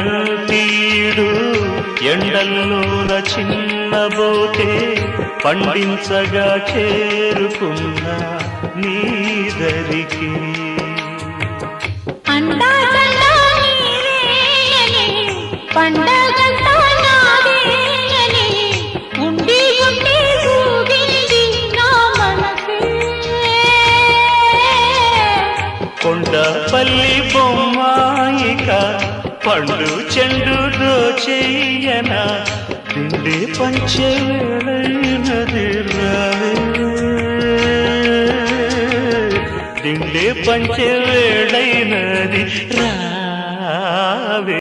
పండినీడు ఎండల్లోన చిన్నబోతే పండించగా చేరుకున్న నీదరికి పండగంతా నాదేనని ఉండి ఉండి ఊగింది నా మనసే. కొండపల్లి బొమ్మాయిక పండు చెండు దోచెయ్యన దిండి పంచే వేళైనది రావే, దిండి పంచే వేళైనది రావే.